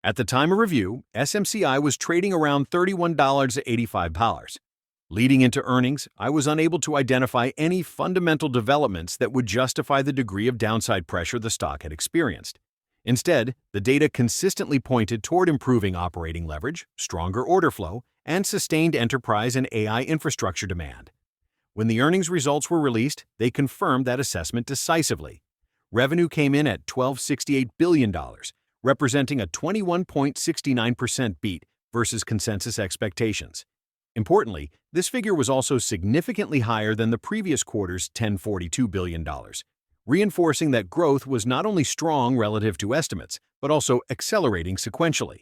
At the time of review, SMCI was trading around $31.85. Leading into earnings, I was unable to identify any fundamental developments that would justify the degree of downside pressure the stock had experienced. Instead, the data consistently pointed toward improving operating leverage, stronger order flow, and sustained enterprise and AI infrastructure demand. When the earnings results were released, they confirmed that assessment decisively. Revenue came in at $12.68 billion, representing a 21.69% beat versus consensus expectations. Importantly, this figure was also significantly higher than the previous quarter's $10.42 billion, reinforcing that growth was not only strong relative to estimates, but also accelerating sequentially.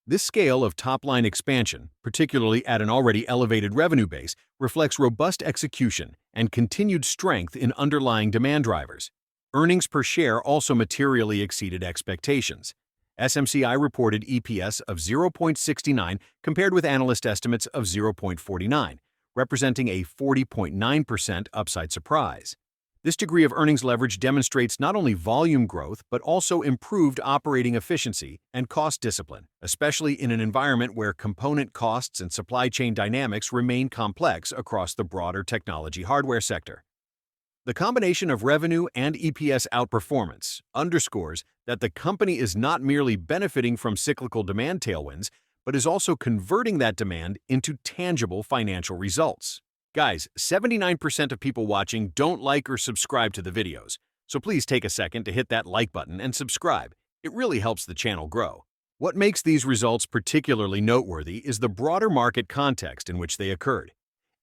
This scale of top-line expansion, particularly at an already elevated revenue base, reflects robust execution and continued strength in underlying demand drivers. Earnings per share also materially exceeded expectations. SMCI reported EPS of 0.69 compared with analyst estimates of 0.49, representing a 40.9% upside surprise. This degree of earnings leverage demonstrates not only volume growth but also improved operating efficiency and cost discipline, especially in an environment where component costs and supply chain dynamics remain complex across the broader technology hardware sector. The combination of revenue and EPS outperformance underscores that the company is not merely benefiting from cyclical demand tailwinds, but is also converting that demand into tangible financial results. Guys, 79% of people watching don't like or subscribe to the videos, so please take a second to hit that like button and subscribe. It really helps the channel grow. What makes these results particularly noteworthy is the broader market context in which they occurred.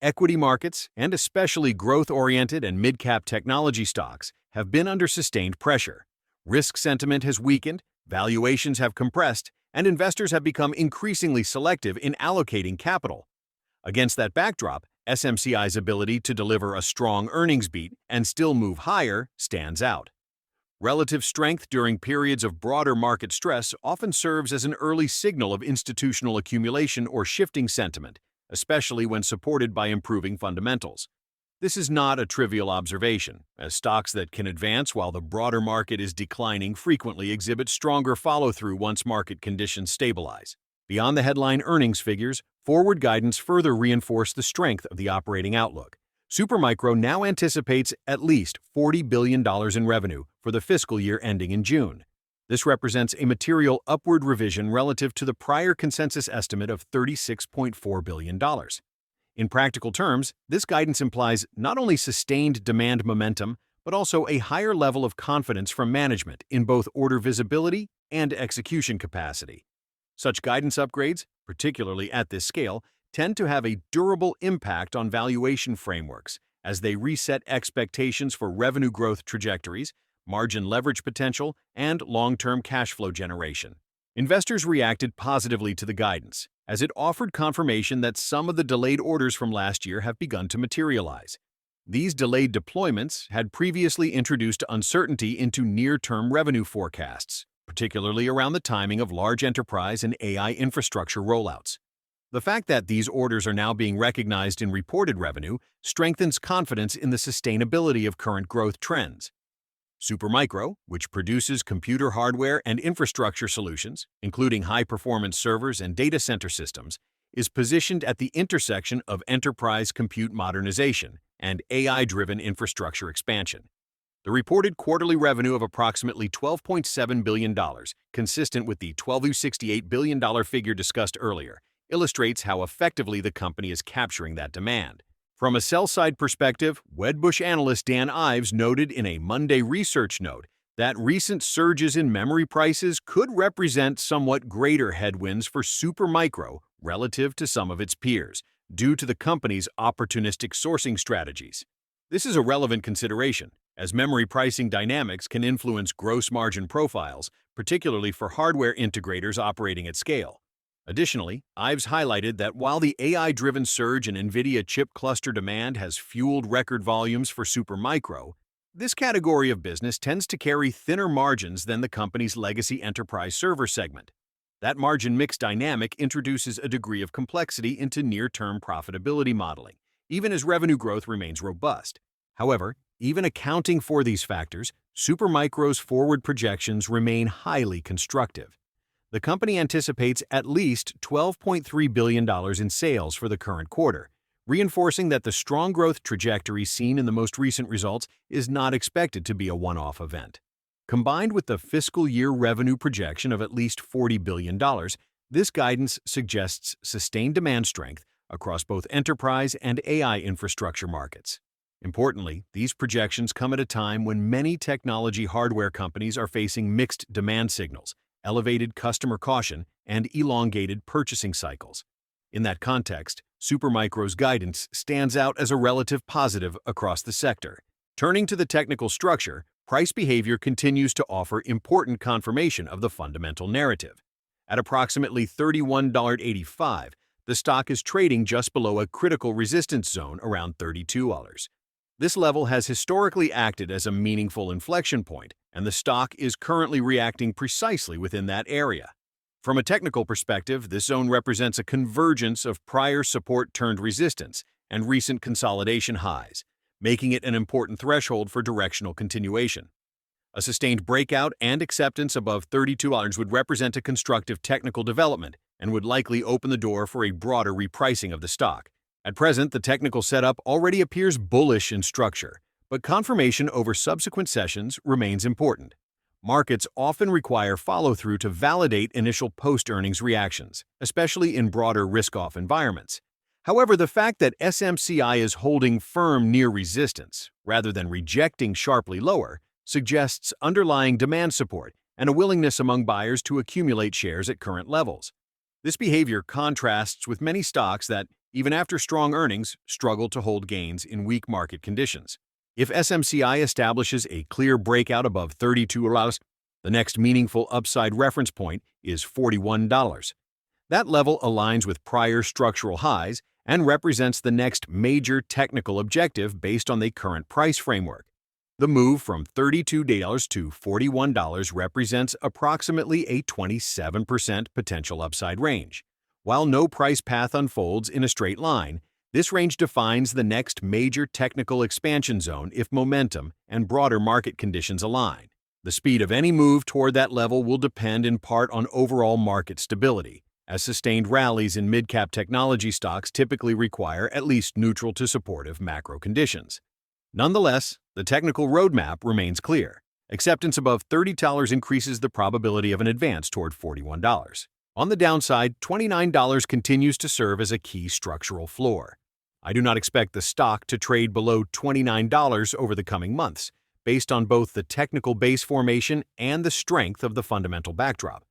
Equity markets, and especially growth-oriented and mid-cap technology stocks, have been under sustained pressure. Risk sentiment has weakened, valuations have compressed, and investors have become increasingly selective in allocating capital. Against that backdrop, SMCI's ability to deliver a strong earnings beat and still move higher stands out. Relative strength during periods of broader market stress often serves as an early signal of institutional accumulation or shifting sentiment, especially when supported by improving fundamentals. This is not a trivial observation, as stocks that can advance while the broader market is declining frequently exhibit stronger follow-through once market conditions stabilize. Beyond the headline earnings figures, forward guidance further reinforced the strength of the operating outlook. Supermicro now anticipates at least $40 billion in revenue for the fiscal year ending in June. This represents a material upward revision relative to the prior consensus estimate of $36.4 billion. In practical terms, this guidance implies not only sustained demand momentum, but also a higher level of confidence from management in both order visibility and execution capacity. Such guidance upgrades, particularly at this scale, tend to have a durable impact on valuation frameworks as they reset expectations for revenue growth trajectories, margin leverage potential, and long-term cash flow generation. Investors reacted positively to the guidance, as it offered confirmation that some of the delayed orders from last year have begun to materialize. These delayed deployments had previously introduced uncertainty into near-term revenue forecasts, particularly around the timing of large enterprise and AI infrastructure rollouts. The fact that these orders are now being recognized in reported revenue strengthens confidence in the sustainability of current growth trends. Supermicro, which produces computer hardware and infrastructure solutions, including high-performance servers and data center systems, is positioned at the intersection of enterprise compute modernization and AI-driven infrastructure expansion. The reported quarterly revenue of approximately $12.7 billion, consistent with the $12.68 billion figure discussed earlier, illustrates how effectively the company is capturing that demand. From a sell-side perspective, Wedbush analyst Dan Ives noted in a Monday research note that recent surges in memory prices could represent somewhat greater headwinds for Supermicro relative to some of its peers, due to the company's opportunistic sourcing strategies. This is a relevant consideration, as memory pricing dynamics can influence gross margin profiles, particularly for hardware integrators operating at scale. Additionally, Ives highlighted that while the AI-driven surge in NVIDIA chip cluster demand has fueled record volumes for Supermicro, this category of business tends to carry thinner margins than the company's legacy enterprise server segment. That margin mix dynamic introduces a degree of complexity into near-term profitability modeling, even as revenue growth remains robust. However, even accounting for these factors, Supermicro's forward projections remain highly constructive. The company anticipates at least $12.3 billion in sales for the current quarter, reinforcing that the strong growth trajectory seen in the most recent results is not expected to be a one-off event. Combined with the fiscal year revenue projection of at least $40 billion, this guidance suggests sustained demand strength across both enterprise and AI infrastructure markets. Importantly, these projections come at a time when many technology hardware companies are facing mixed demand signals, elevated customer caution, and elongated purchasing cycles. In that context, Supermicro's guidance stands out as a relative positive across the sector. Turning to the technical structure, price behavior continues to offer important confirmation of the fundamental narrative. At approximately $31.85, the stock is trading just below a critical resistance zone around $32. This level has historically acted as a meaningful inflection point, and the stock is currently reacting precisely within that area. From a technical perspective, this zone represents a convergence of prior support turned resistance and recent consolidation highs, making it an important threshold for directional continuation. A sustained breakout and acceptance above $32 would represent a constructive technical development and would likely open the door for a broader repricing of the stock. At present, the technical setup already appears bullish in structure, but confirmation over subsequent sessions remains important. Markets often require follow-through to validate initial post-earnings reactions, especially in broader risk-off environments. However, the fact that SMCI is holding firm near resistance, rather than rejecting sharply lower, suggests underlying demand support and a willingness among buyers to accumulate shares at current levels. This behavior contrasts with many stocks that, even after strong earnings, struggle to hold gains in weak market conditions. If SMCI establishes a clear breakout above $32, the next meaningful upside reference point is $41. That level aligns with prior structural highs and represents the next major technical objective based on the current price framework. The move from $32 to $41 represents approximately a 27% potential upside range. While no price path unfolds in a straight line, this range defines the next major technical expansion zone if momentum and broader market conditions align. The speed of any move toward that level will depend in part on overall market stability, as sustained rallies in mid-cap technology stocks typically require at least neutral to supportive macro conditions. Nonetheless, the technical roadmap remains clear. Acceptance above $30 increases the probability of an advance toward $41. On the downside, $29 continues to serve as a key structural floor. I do not expect the stock to trade below $29 over the coming months, based on both the technical base formation and the strength of the fundamental backdrop.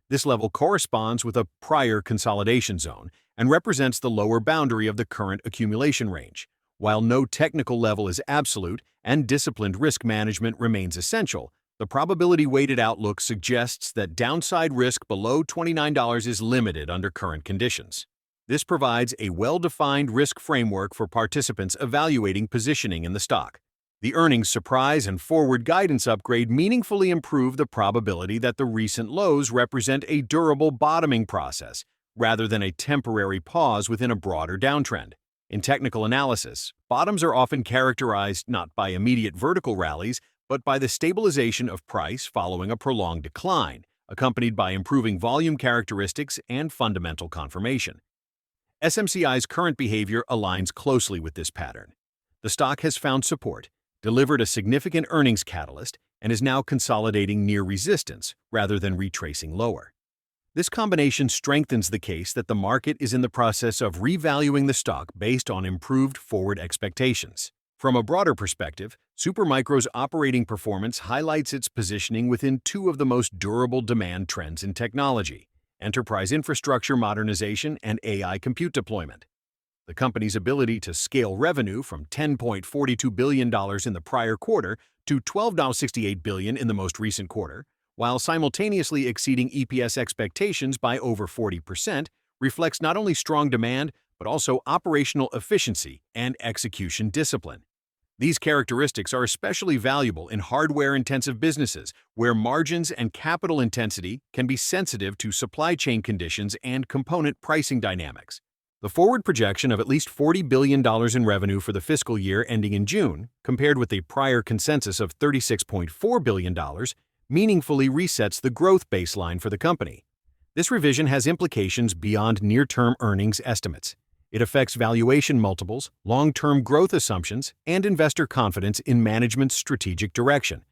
This level corresponds with a prior consolidation zone and represents the lower boundary of the current accumulation range. While no technical level is absolute and disciplined risk management remains essential, the probability-weighted outlook suggests that downside risk below $29 is limited under current conditions. This provides a well-defined risk framework for participants evaluating positioning in the stock. The earnings surprise and forward guidance upgrade meaningfully improve the probability that the recent lows represent a durable bottoming process, rather than a temporary pause within a broader downtrend. In technical analysis, bottoms are often characterized not by immediate vertical rallies, but by the stabilization of price following a prolonged decline, accompanied by improving volume characteristics and fundamental confirmation. SMCI's current behavior aligns closely with this pattern. The stock has found support, delivered a significant earnings catalyst, and is now consolidating near resistance rather than retracing lower. This combination strengthens the case that the market is in the process of revaluing the stock based on improved forward expectations. From a broader perspective, Supermicro's operating performance highlights its positioning within two of the most durable demand trends in technology: enterprise infrastructure modernization and AI compute deployment. The company's ability to scale revenue from $10.42 billion in the prior quarter to $12.68 billion in the most recent quarter, while simultaneously exceeding EPS expectations by over 40%, reflects not only strong demand, but also operational efficiency and execution discipline. These characteristics are especially valuable in hardware-intensive businesses where margins and capital intensity can be sensitive to supply chain conditions and component pricing dynamics. The forward projection of at least $40 billion in revenue for the fiscal year ending in June, compared with a prior consensus of $36.4 billion, meaningfully resets the growth baseline for the company. This revision has implications beyond near-term earnings estimates. It affects valuation multiples, long-term growth assumptions, and investor confidence in management's strategic direction.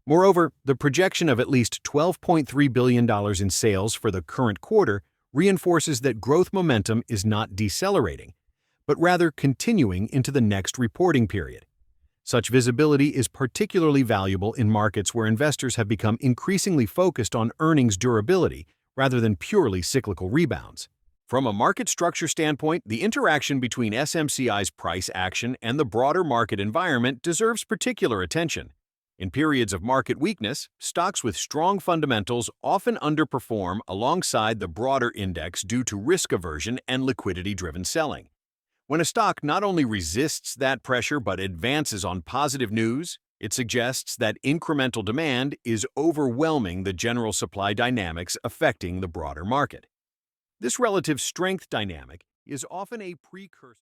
Moreover, the projection of at least $12.3 billion in sales for the current quarter reinforces that growth momentum is not decelerating, but rather continuing into the next reporting period. Such visibility is particularly valuable in markets where investors have become increasingly focused on earnings durability rather than purely cyclical rebounds. From a market structure standpoint, the interaction between SMCI's price action and the broader market environment deserves particular attention. In periods of market weakness, stocks with strong fundamentals often underperform alongside the broader index due to risk aversion and liquidity-driven selling. When a stock not only resists that pressure but advances on positive news, it suggests that incremental demand is overwhelming the general supply dynamics affecting the broader market. This relative strength dynamic is often a precursor